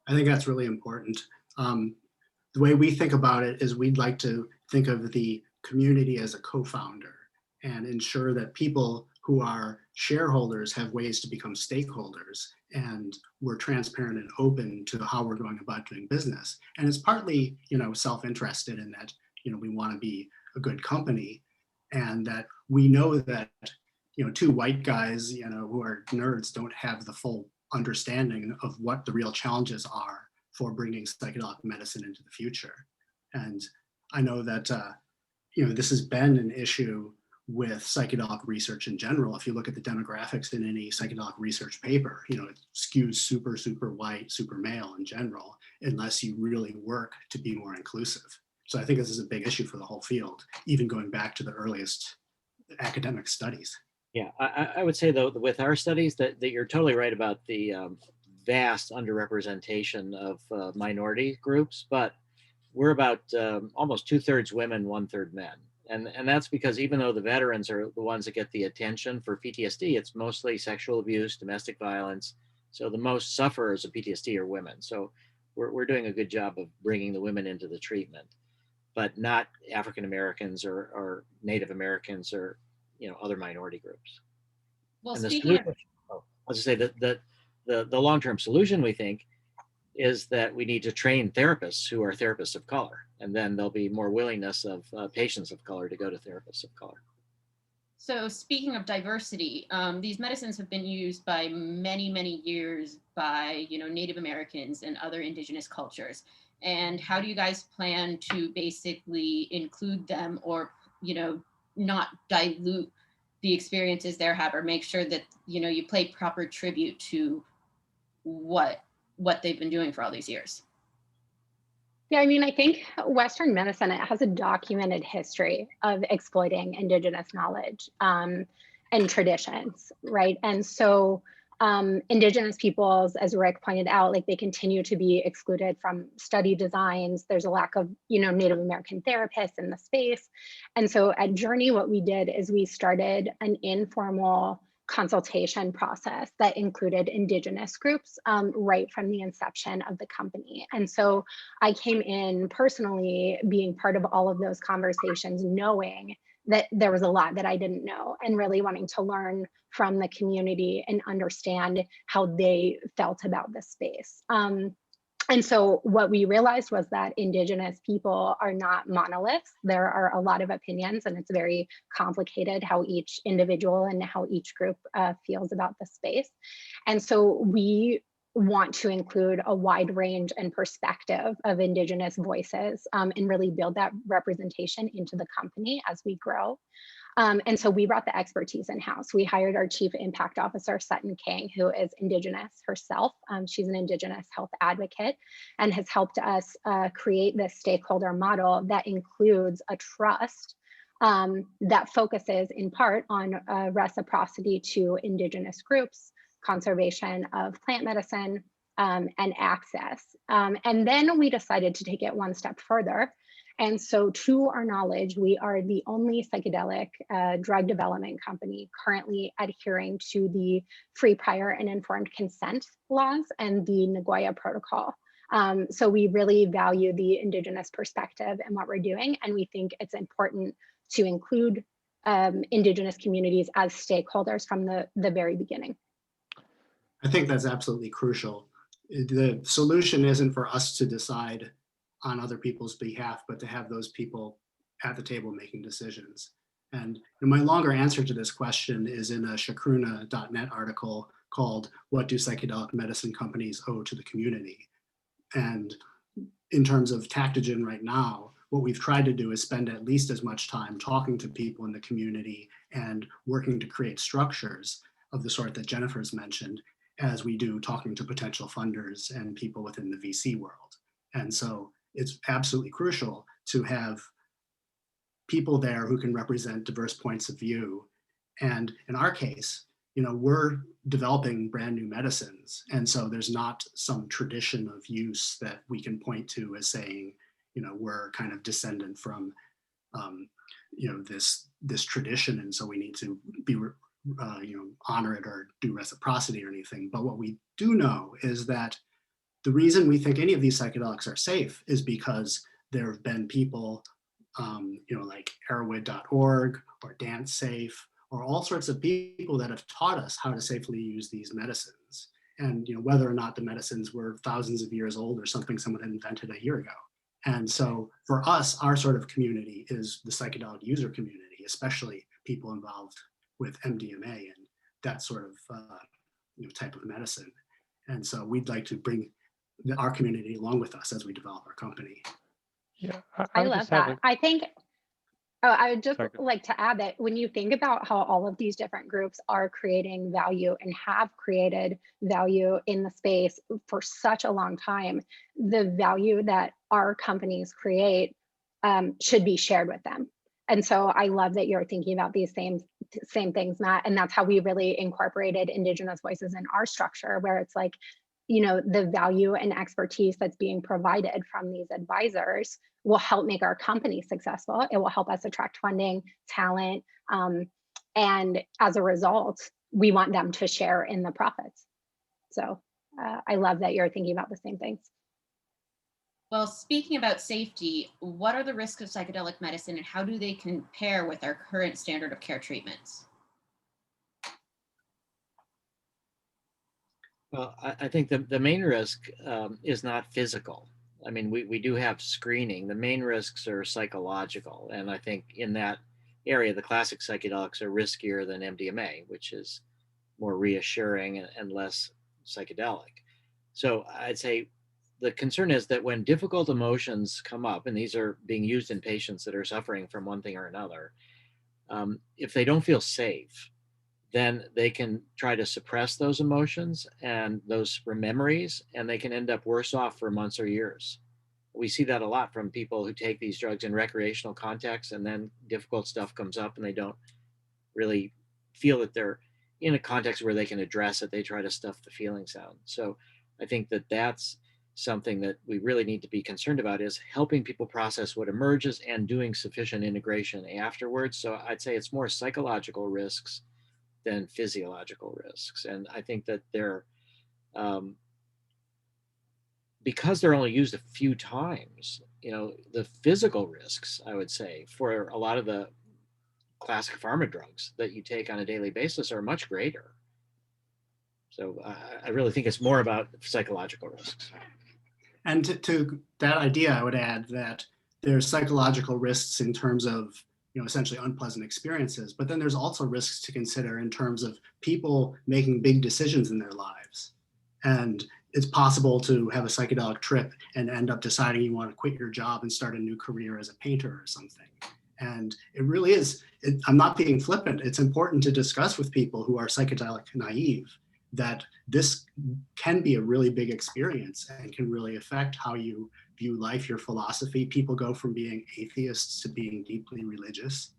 I think that's really important. The way we think about it is we'd like to think of the community as a co-founder and ensure that people who are shareholders have ways to become stakeholders, and we're transparent and open to how we're going about doing business. And it's partly, self-interested in that, we want to be a good company, and that we know that, two white guys, who are nerds don't have the full understanding of what the real challenges are for bringing psychedelic medicine into the future. And I know that, this has been an issue with psychedelic research in general. If you look at the demographics in any psychedelic research paper, it skews super, super white, super male in general, unless you really work to be more inclusive. So I think this is a big issue for the whole field, even going back to the earliest academic studies. Yeah, I would say though, with our studies that you're totally right about the vast underrepresentation of minority groups, but we're about almost 2/3 women, 1/3 men. And that's because even though the veterans are the ones that get the attention for PTSD, it's mostly sexual abuse, domestic violence. So the most sufferers of PTSD are women. So we're doing a good job of bringing the women into the treatment, but not African Americans or Native Americans or other minority groups. Well, and speaking of, I'll just say that the long-term solution, we think, is that we need to train therapists who are therapists of color, and then there'll be more willingness of patients of color to go to therapists of color. So speaking of diversity, these medicines have been used by many, many years by Native Americans and other indigenous cultures. And how do you guys plan to basically include them, or not dilute the experiences they have, or make sure that you pay proper tribute to what they've been doing for all these years? Yeah, I mean, I think Western medicine, it has a documented history of exploiting indigenous knowledge and traditions, right? And so Indigenous peoples, as Rick pointed out, like they continue to be excluded from study designs. There's a lack of, Native American therapists in the space. And so at Journey, what we did is we started an informal consultation process that included Indigenous groups right from the inception of the company. And so I came in personally being part of all of those conversations, knowing that there was a lot that I didn't know, and really wanting to learn from the community and understand how they felt about the space. And so what we realized was that Indigenous people are not monoliths. There are a lot of opinions, and it's very complicated how each individual and how each group feels about the space. And so we want to include a wide range and perspective of Indigenous voices and really build that representation into the company as we grow. And so we brought the expertise in-house. We hired our Chief Impact Officer, Sutton King, who is Indigenous herself. She's an Indigenous health advocate and has helped us create this stakeholder model that includes a trust that focuses in part on reciprocity to Indigenous groups, conservation of plant medicine, and access. And then we decided to take it one step further. And so to our knowledge, we are the only psychedelic drug development company currently adhering to the free, prior, and informed consent laws and the Nagoya Protocol. So we really value the Indigenous perspective in what we're doing, and we think it's important to include Indigenous communities as stakeholders from the very beginning. I think that's absolutely crucial. The solution isn't for us to decide on other people's behalf, but to have those people at the table making decisions. And my longer answer to this question is in a shakruna.net article called "What Do Psychedelic Medicine Companies Owe to the Community?" And in terms of Tactogen right now, what we've tried to do is spend at least as much time talking to people in the community and working to create structures of the sort that Jennifer's mentioned, as we do talking to potential funders and people within the VC world. And so it's absolutely crucial to have people there who can represent diverse points of view. And in our case, we're developing brand new medicines. And so there's not some tradition of use that we can point to as saying, we're kind of descendant from, this tradition. And so we need to be, honor it or do reciprocity or anything. But what we do know is that the reason we think any of these psychedelics are safe is because there have been people, like Erowid.org or Dance Safe, or all sorts of people that have taught us how to safely use these medicines. And whether or not the medicines were thousands of years old or something someone had invented a year ago. And so for us, our sort of community is the psychedelic user community, especially people involved with MDMA and that sort of type of medicine. And so we'd like to bring our community along with us as we develop our company. Yeah, I love that. I think, I would just like to add that when you think about how all of these different groups are creating value and have created value in the space for such a long time, the value that our companies create should be shared with them. And so I love that you're thinking about these same things, Matt. And that's how we really incorporated Indigenous voices in our structure, where it's like, the value and expertise that's being provided from these advisors will help make our company successful. It will help us attract funding, talent, and as a result, we want them to share in the profits. So I love that you're thinking about the same things. Well, speaking about safety, what are the risks of psychedelic medicine and how do they compare with our current standard of care treatments? Well, I think the main risk is not physical. I mean, we do have screening. The main risks are psychological. And I think in that area, the classic psychedelics are riskier than MDMA, which is more reassuring and less psychedelic. So I'd say the concern is that when difficult emotions come up, and these are being used in patients that are suffering from one thing or another, if they don't feel safe, then they can try to suppress those emotions and those memories, and they can end up worse off for months or years. We see that a lot from people who take these drugs in recreational contexts, and then difficult stuff comes up and they don't really feel that they're in a context where they can address it, they try to stuff the feelings out. So I think that that's something that we really need to be concerned about, is helping people process what emerges and doing sufficient integration afterwards. So I'd say it's more psychological risks than physiological risks. And I think that they're, because they're only used a few times, the physical risks, I would say, for a lot of the classic pharma drugs that you take on a daily basis are much greater. So I really think it's more about psychological risks. And to that idea, I would add that there's psychological risks in terms of, essentially unpleasant experiences, but then there's also risks to consider in terms of people making big decisions in their lives. And it's possible to have a psychedelic trip and end up deciding you want to quit your job and start a new career as a painter or something. And it really is, I'm not being flippant, it's important to discuss with people who are psychedelic naive that this can be a really big experience and can really affect how you view life, your philosophy. People go from being atheists to being deeply religious.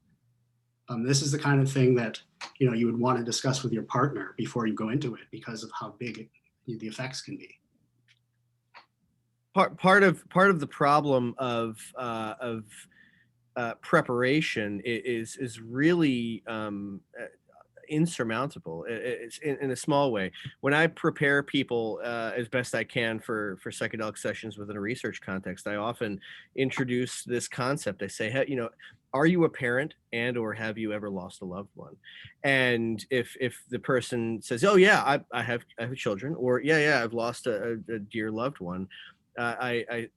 This is the kind of thing that you would want to discuss with your partner before you go into it, because of how big the effects can be. Part of the problem of preparation is really insurmountable. It's in a small way. When I prepare people as best I can for psychedelic sessions within a research context, I often introduce this concept. I say, hey, are you a parent, and or have you ever lost a loved one? And if the person says, oh yeah, I have children, or yeah, I've lost a dear loved one, I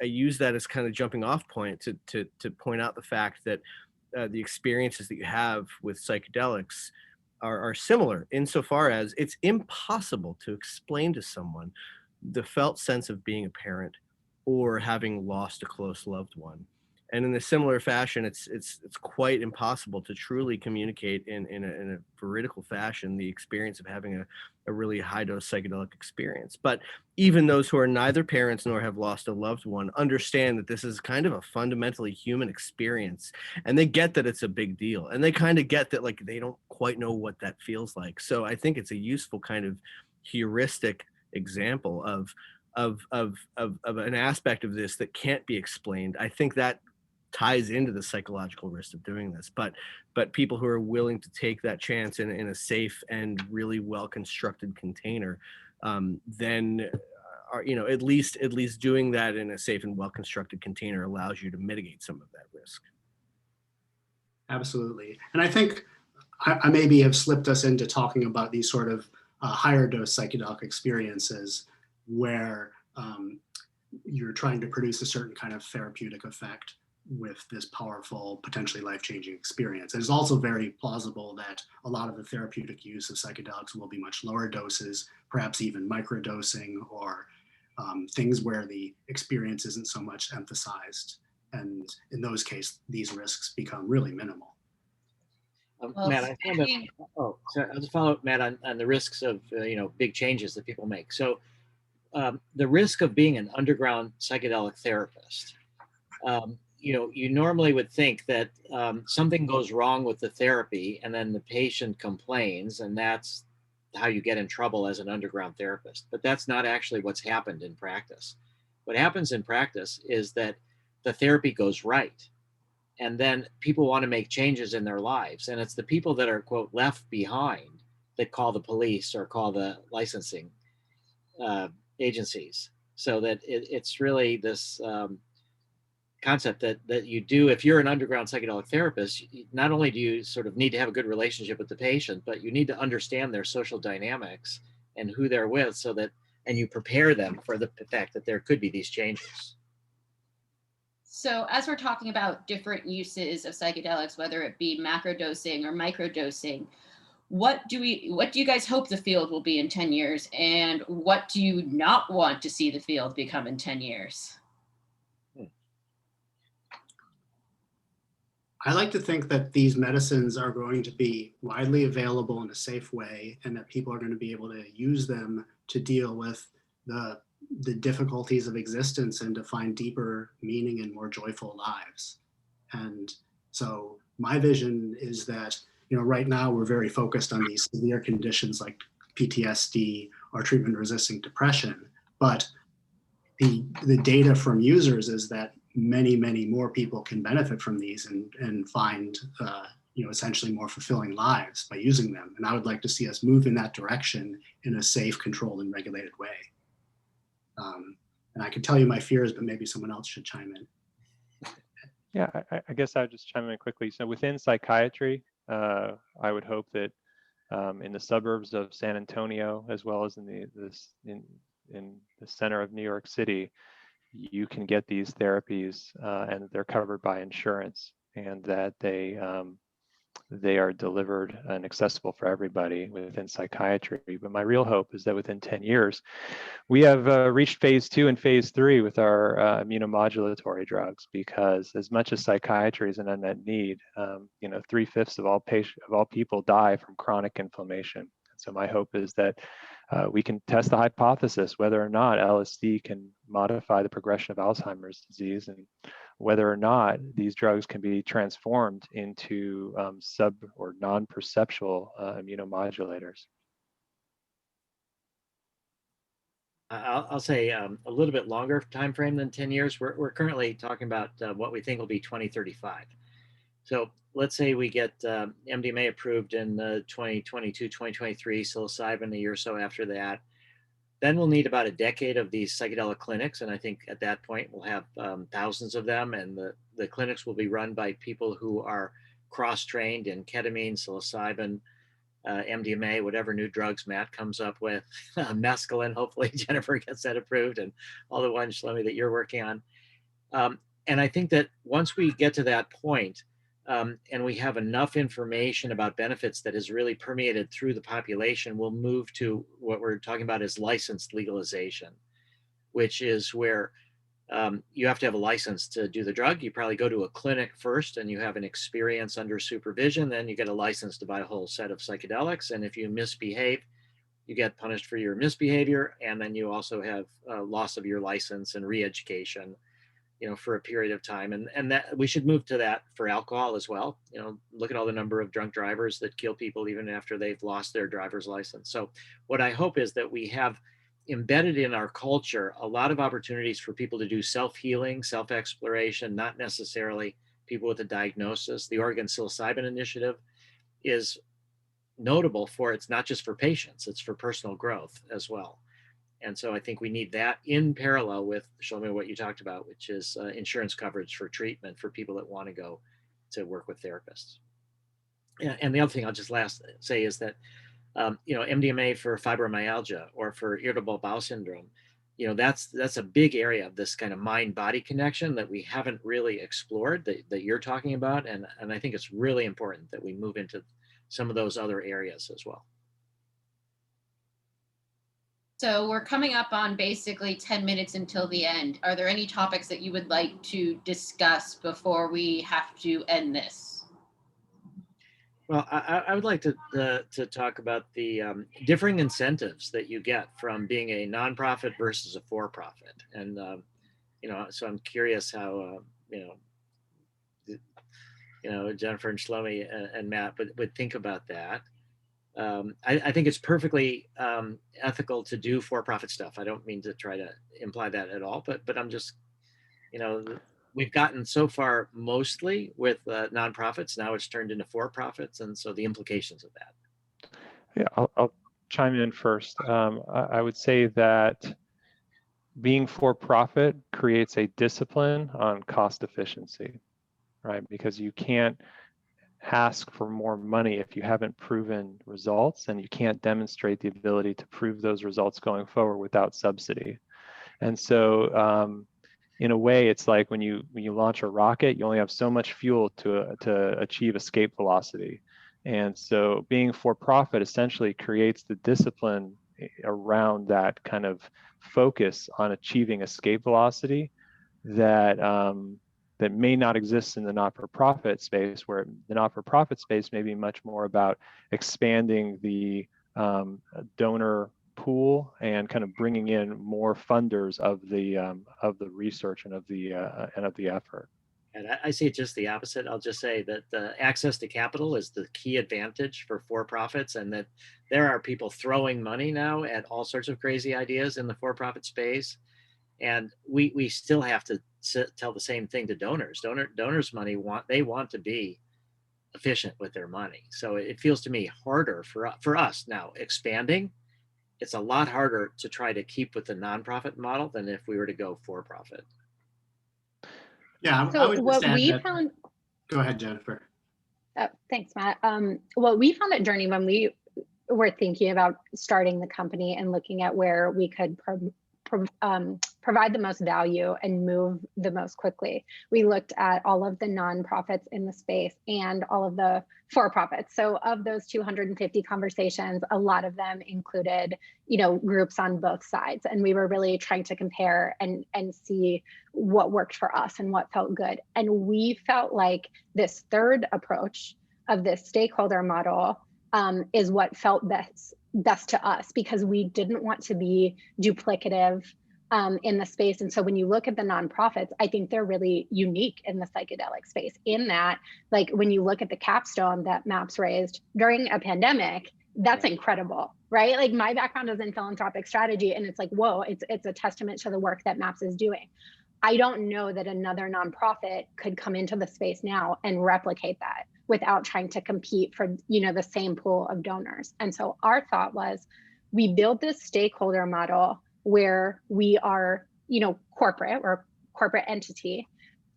use that as kind of jumping off point to point out the fact that the experiences that you have with psychedelics are similar, insofar as it's impossible to explain to someone the felt sense of being a parent or having lost a close loved one. And in a similar fashion, it's quite impossible to truly communicate in a veridical fashion the experience of having a really high dose psychedelic experience. But even those who are neither parents nor have lost a loved one understand that this is kind of a fundamentally human experience, and they get that it's a big deal, and they kind of get that, like, they don't quite know what that feels like. So I think it's a useful kind of heuristic example of an aspect of this that can't be explained. I think that ties into the psychological risk of doing this, but people who are willing to take that chance in a safe and really well constructed container, then are, at least doing that in a safe and well constructed container allows you to mitigate some of that risk. Absolutely. And I think I maybe have slipped us into talking about these sort of higher dose psychedelic experiences where you're trying to produce a certain kind of therapeutic effect with this powerful, potentially life-changing experience. It's also very plausible that a lot of the therapeutic use of psychedelics will be much lower doses, perhaps even microdosing, or things where the experience isn't so much emphasized. And in those cases, these risks become really minimal. Matt, I'll just follow up, Matt, on the risks of big changes that people make. So the risk of being an underground psychedelic therapist, you normally would think that something goes wrong with the therapy, and then the patient complains, and that's how you get in trouble as an underground therapist. But that's not actually what's happened in practice. What happens in practice is that the therapy goes right, and then people want to make changes in their lives, and it's the people that are, quote, left behind that call the police or call the licensing agencies. So that it's really this concept that you do, if you're an underground psychedelic therapist, not only do you sort of need to have a good relationship with the patient, but you need to understand their social dynamics and who they're with, so that, and you prepare them for the fact that there could be these changes. So as we're talking about different uses of psychedelics, whether it be macrodosing or microdosing, what do you guys hope the field will be in 10 years? And what do you not want to see the field become in 10 years? I like to think that these medicines are going to be widely available in a safe way, and that people are going to be able to use them to deal with the difficulties of existence and to find deeper meaning and more joyful lives. And so my vision is that, right now we're very focused on these severe conditions like PTSD or treatment-resistant depression, but the data from users is that many, many more people can benefit from these and find, essentially more fulfilling lives by using them. And I would like to see us move in that direction in a safe, controlled, and regulated way. And I could tell you my fears, but maybe someone else should chime in. Yeah, I guess I'll just chime in quickly. So within psychiatry, I would hope that in the suburbs of San Antonio, as well as in the center of New York City, you can get these therapies and they're covered by insurance, and that they are delivered and accessible for everybody within psychiatry. But my real hope is that within 10 years, we have reached phase 2 and phase 3 with our immunomodulatory drugs, because as much as psychiatry is an unmet need, 3/5 of all people die from chronic inflammation. So my hope is that we can test the hypothesis whether or not LSD can modify the progression of Alzheimer's disease, and whether or not these drugs can be transformed into sub or non-perceptual immunomodulators. I'll say a little bit longer time frame than 10 years. We're currently talking about what we think will be 2035. So let's say we get MDMA approved in 2022, 2023, psilocybin a year or so after that. Then we'll need about a decade of these psychedelic clinics. And I think at that point we'll have thousands of them. And the clinics will be run by people who are cross-trained in ketamine, psilocybin, MDMA, whatever new drugs Matt comes up with, mescaline, hopefully Jennifer gets that approved, and all the ones, Shlomi, that you're working on. And I think that once we get to that point, and we have enough information about benefits that has really permeated through the population, we'll move to what we're talking about as licensed legalization, which is where you have to have a license to do the drug. You probably go to a clinic first and you have an experience under supervision, then you get a license to buy a whole set of psychedelics. And if you misbehave, you get punished for your misbehavior. And then you also have loss of your license and re-education, for a period of time. And that we should move to that for alcohol as well. Look at all the number of drunk drivers that kill people even after they've lost their driver's license. So what I hope is that we have embedded in our culture a lot of opportunities for people to do self-healing, self-exploration, not necessarily people with a diagnosis. The Oregon Psilocybin Initiative is notable for, it's not just for patients, it's for personal growth as well. And so I think we need that in parallel with, Shlomi, what you talked about, which is insurance coverage for treatment for people that want to go to work with therapists. And the other thing I'll just say is that MDMA for fibromyalgia or for irritable bowel syndrome, that's a big area of this kind of mind-body connection that we haven't really explored that you're talking about. And I think it's really important that we move into some of those other areas as well. So we're coming up on basically 10 minutes until the end. Are there any topics that you would like to discuss before we have to end this? Well, I would like to talk about the differing incentives that you get from being a nonprofit versus a for-profit, and so I'm curious how Jennifer and Shlomi and Matt would think about that. I think it's perfectly ethical to do for-profit stuff. I don't mean to try to imply that at all, but I'm just, we've gotten so far mostly with nonprofits. Now it's turned into for-profits, and so the implications of that. Yeah, I'll chime in first. I would say that being for-profit creates a discipline on cost efficiency, right? Because you can't ask for more money if you haven't proven results, and you can't demonstrate the ability to prove those results going forward without subsidy. And so in a way, it's like when you launch a rocket, you only have so much fuel to achieve escape velocity. And so being for-profit essentially creates the discipline around that kind of focus on achieving escape velocity that that may not exist in the not-for-profit space, where the not-for-profit space may be much more about expanding the donor pool and kind of bringing in more funders of the research and of the effort. And I see it just the opposite. I'll just say that access to capital is the key advantage for for-profits, and that there are people throwing money now at all sorts of crazy ideas in the for-profit space. And we still have to tell the same thing to donors. Donors money they want to be efficient with their money. So it feels to me harder for us now expanding. It's a lot harder to try to keep with the nonprofit model than if we were to go for profit. Yeah, I So would what just add we that. found, Go ahead, Jennifer. thanks, Matt. What we found at Journey when we were thinking about starting the company and looking at where we could provide the most value and move the most quickly, we looked at all of the nonprofits in the space and all of the for-profits. So of those 250 conversations, a lot of them included, groups on both sides. And we were really trying to compare and see what worked for us and what felt good. And we felt like this third approach of this stakeholder model is what felt best to us, because we didn't want to be duplicative in the space. And so when you look at the nonprofits, I think they're really unique in the psychedelic space, in that, like, when you look at the capstone that MAPS raised during a pandemic, that's incredible, right? Like, my background is in philanthropic strategy, and it's like, whoa, it's a testament to the work that MAPS is doing. I don't know that another nonprofit could come into the space now and replicate that without trying to compete for, the same pool of donors. And so our thought was, we build this stakeholder model where we are, corporate or corporate entity,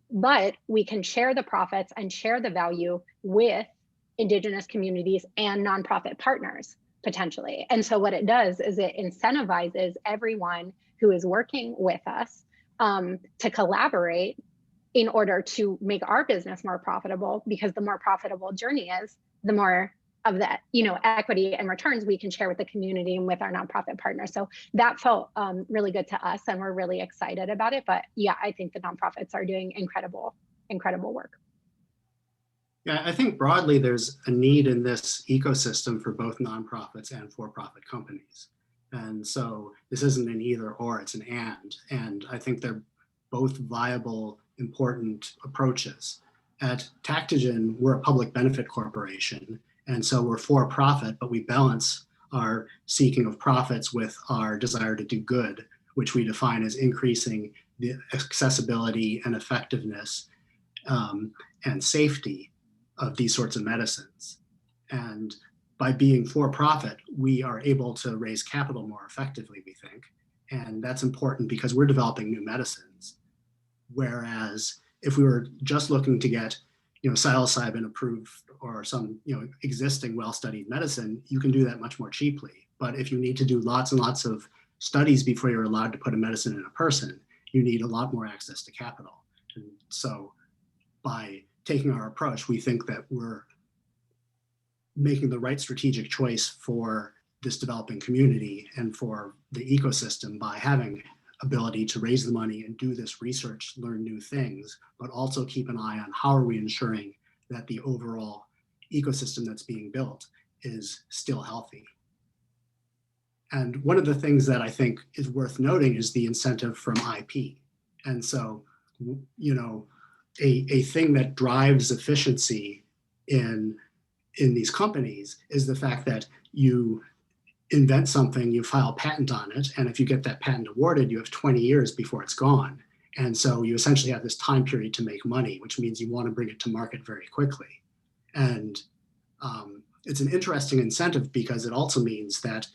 but we can share the profits and share the value with Indigenous communities and nonprofit partners potentially. And so what it does is it incentivizes everyone who is working with us to collaborate in order to make our business more profitable, because the more profitable Journey is, the more of that, equity and returns we can share with the community and with our nonprofit partners. So that felt really good to us, and we're really excited about it. But yeah, I think the nonprofits are doing incredible work. Yeah, I think broadly there's a need in this ecosystem for both nonprofits and for-profit companies. And so this isn't an either or, it's an and. And I think they're both viable, important approaches. At Tactogen, we're a public benefit corporation. And so we're for profit, but we balance our seeking of profits with our desire to do good, which we define as increasing the accessibility and effectiveness and safety of these sorts of medicines. And by being for profit, we are able to raise capital more effectively, we think. And that's important because we're developing new medicines. Whereas if we were just looking to get psilocybin approved or some existing well-studied medicine, you can do that much more cheaply. But if you need to do lots and lots of studies before you're allowed to put a medicine in a person, you need a lot more access to capital. And so by taking our approach, we think that we're making the right strategic choice for this developing community and for the ecosystem by having ability to raise the money and do this research, learn new things, but also keep an eye on how are we ensuring that the overall ecosystem that's being built is still healthy. And one of the things that I think is worth noting is the incentive from IP. And so, a thing that drives efficiency in these companies is the fact that you invent something, you file a patent on it, and if you get that patent awarded, you have 20 years before it's gone. And so you essentially have this time period to make money, which means you want to bring it to market very quickly. And it's an interesting incentive because it also means that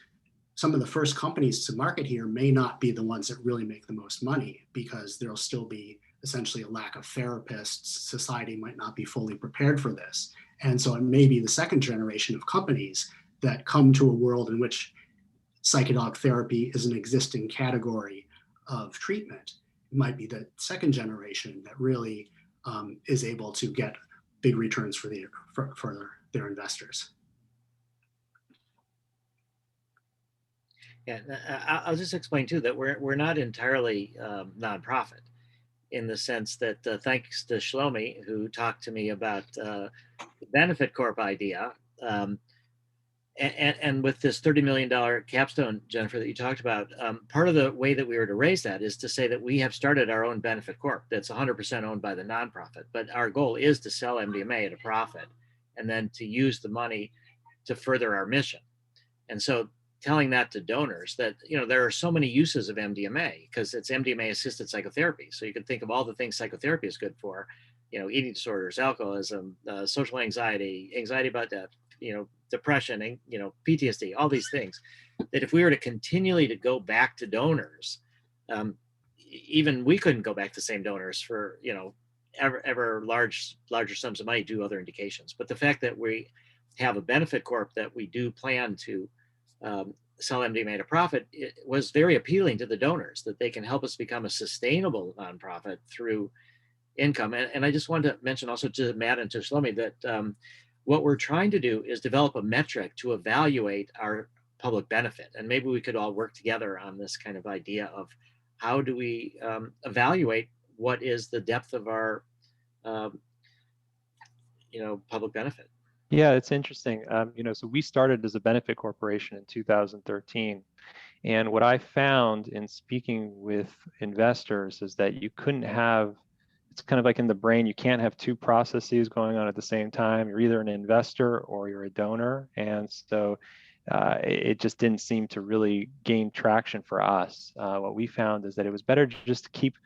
some of the first companies to market here may not be the ones that really make the most money, because there'll still be essentially a lack of therapists. Society might not be fully prepared for this. And so it may be the second generation of companies that come to a world in which psychedelic therapy is an existing category of treatment. It might be the second generation that really is able to get big returns for their investors. Yeah, I'll just explain too that we're not entirely nonprofit, in the sense that thanks to Shlomi, who talked to me about the Benefit Corp idea, And with this $30 million capstone, Jennifer, that you talked about, part of the way that we were to raise that is to say that we have started our own benefit corp that's 100% owned by the nonprofit. But our goal is to sell MDMA at a profit and then to use the money to further our mission. And so telling that to donors that, there are so many uses of MDMA because it's MDMA assisted psychotherapy. So you can think of all the things psychotherapy is good for, eating disorders, alcoholism, social anxiety, anxiety about death, depression, and PTSD, all these things, that if we were to continually to go back to donors, even we couldn't go back to the same donors for ever larger sums of money to other indications. But the fact that we have a benefit corp that we do plan to sell MDMA at a profit, it was very appealing to the donors that they can help us become a sustainable nonprofit through income. And I just wanted to mention also to Matt and to Shlomi that what we're trying to do is develop a metric to evaluate our public benefit. And maybe we could all work together on this kind of idea of how do we evaluate what is the depth of our, public benefit. Yeah, it's interesting. So we started as a benefit corporation in 2013. And what I found in speaking with investors is that you couldn't have, it's kind of like in the brain, you can't have two processes going on at the same time. You're either an investor or you're a donor. And so it just didn't seem to really gain traction for us. What we found is that it was better just to keep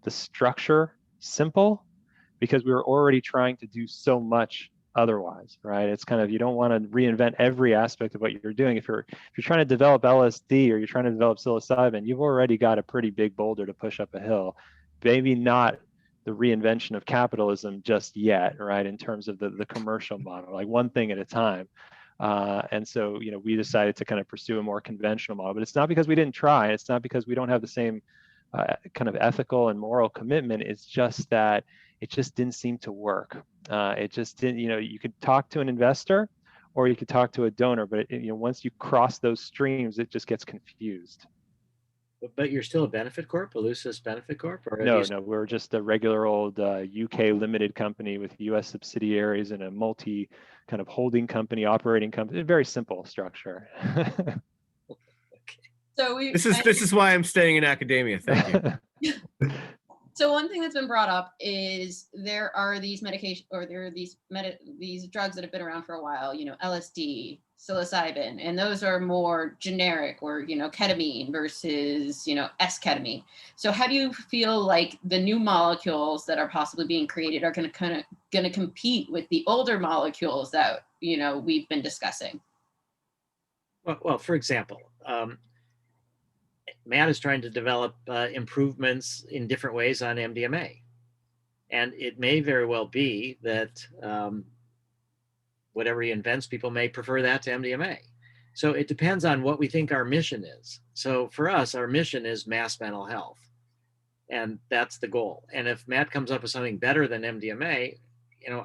the structure simple because we were already trying to do so much otherwise, right? It's kind of, you don't want to reinvent every aspect of what you're doing. If you're trying to develop LSD or you're trying to develop psilocybin, you've already got a pretty big boulder to push up a hill. Maybe not the reinvention of capitalism just yet, right? In terms of the commercial model, like one thing at a time. And so, we decided to kind of pursue a more conventional model, but it's not because we didn't try. It's not because we don't have the same kind of ethical and moral commitment. It's just that it just didn't seem to work. It just didn't, you could talk to an investor or you could talk to a donor, but once you cross those streams, it just gets confused. But you're still a benefit corp, a Lucis benefit corp? Or no, we're just a regular old UK limited company with US subsidiaries and a multi kind of holding company, operating company, a very simple structure. So this is why I'm staying in academia. Thank you. So one thing that's been brought up is there are these medication, or there are these drugs that have been around for a while, LSD, psilocybin, and those are more generic, or ketamine versus S-ketamine. So how do you feel like the new molecules that are possibly being created are going to compete with the older molecules that we've been discussing? Well, for example, Matt is trying to develop improvements in different ways on MDMA. And it may very well be that whatever he invents, people may prefer that to MDMA. So it depends on what we think our mission is. So for us, our mission is mass mental health. And that's the goal. And if Matt comes up with something better than MDMA,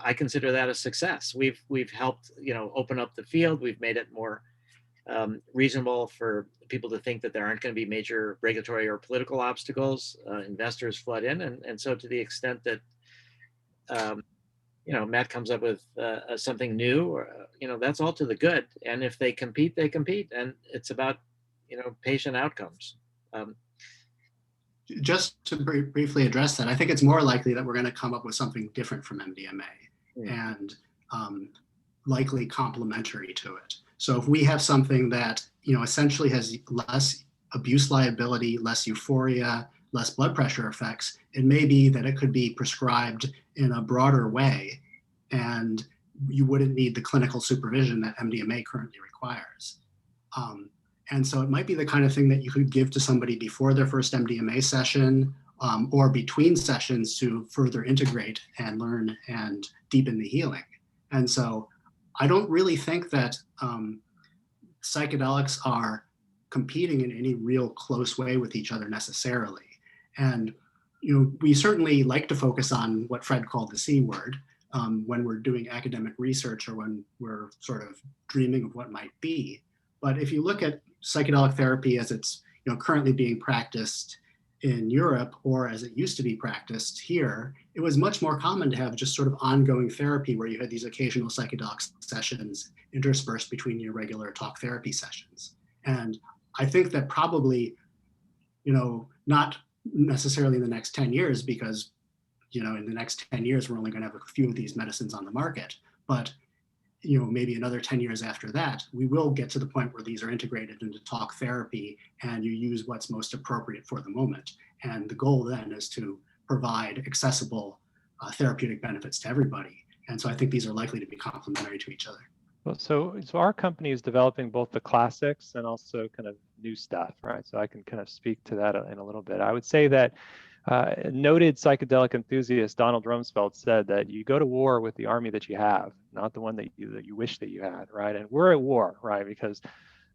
I consider that a success. We've helped, open up the field. We've made it more reasonable for people to think that there aren't going to be major regulatory or political obstacles. Investors flood in, and so to the extent that Matt comes up with something new, or, that's all to the good. And if they compete, they compete, and it's about patient outcomes. Just to briefly address that, I think it's more likely that we're going to come up with something different from MDMA and likely complementary to it. So if we have something that, essentially has less abuse liability, less euphoria, less blood pressure effects, it may be that it could be prescribed in a broader way, and you wouldn't need the clinical supervision that MDMA currently requires. And so it might be the kind of thing that you could give to somebody before their first MDMA session, or between sessions to further integrate and learn and deepen the healing. And so I don't really think that psychedelics are competing in any real close way with each other necessarily. And we certainly like to focus on what Fred called the C word when we're doing academic research or when we're sort of dreaming of what might be. But if you look at psychedelic therapy as it's currently being practiced in Europe, or as it used to be practiced here, it was much more common to have just sort of ongoing therapy where you had these occasional psychedelic sessions interspersed between your regular talk therapy sessions. And I think that probably, not necessarily in the next 10 years, because, in the next 10 years, we're only going to have a few of these medicines on the market. But maybe another 10 years after that, we will get to the point where these are integrated into talk therapy and you use what's most appropriate for the moment. And the goal then is to provide accessible therapeutic benefits to everybody. And so I think these are likely to be complementary to each other. Well, so our company is developing both the classics and also kind of new stuff, right? So I can kind of speak to that in a little bit. I would say that noted psychedelic enthusiast Donald Rumsfeld said that you go to war with the army that you have, not the one that you wish that you had, right? And we're at war, right? Because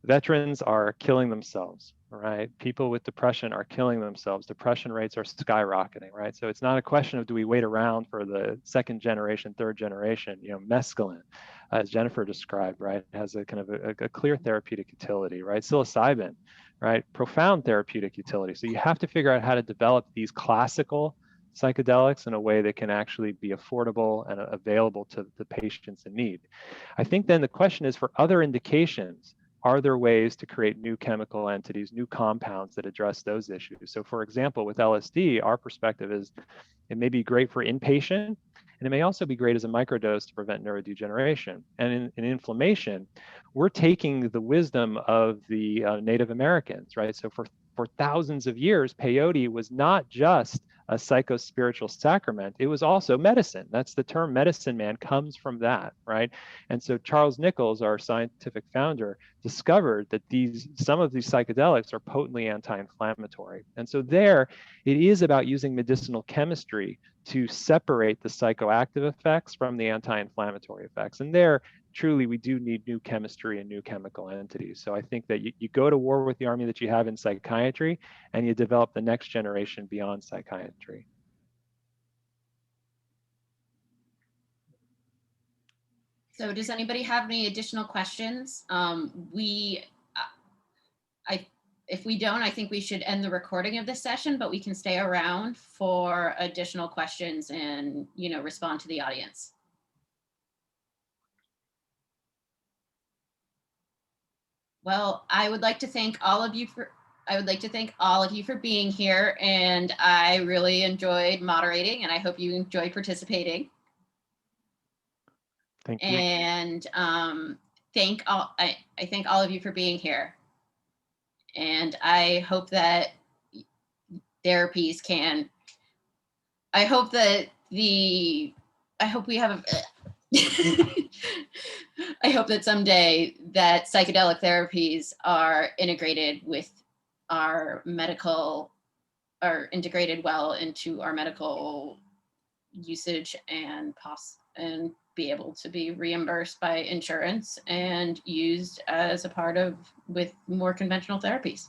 veterans are killing themselves, right? People with depression are killing themselves. Depression rates are skyrocketing, right? So it's not a question of do we wait around for the second generation, third generation, mescaline, as Jennifer described, right, has a kind of a clear therapeutic utility, right? Psilocybin, right? Profound therapeutic utility. So you have to figure out how to develop these classical psychedelics in a way that can actually be affordable and available to the patients in need. I think then the question is for other indications, are there ways to create new chemical entities, new compounds that address those issues? So for example, with LSD, our perspective is it may be great for inpatient, and it may also be great as a microdose to prevent neurodegeneration. And in inflammation, we're taking the wisdom of the Native Americans, right? So for thousands of years, peyote was not just a psycho-spiritual sacrament, it was also medicine. That's the term medicine man comes from that, right? And so Charles Nichols, our scientific founder, discovered that some of these psychedelics are potently anti-inflammatory. And so there, it is about using medicinal chemistry to separate the psychoactive effects from the anti-inflammatory effects. And there, truly, we do need new chemistry and new chemical entities. So I think that you go to war with the army that you have in psychiatry, and you develop the next generation beyond psychiatry. So does anybody have any additional questions? If we don't, I think we should end the recording of this session, but we can stay around for additional questions and, respond to the audience. Well, I would like to thank all of you for being here, and I really enjoyed moderating, and I hope you enjoyed participating. Thank you. And I thank all of you for being here. And I hope that therapies can, I hope that someday that psychedelic therapies are integrated with our medical, are integrated well into our medical usage and be able to be reimbursed by insurance and used as a part of with more conventional therapies.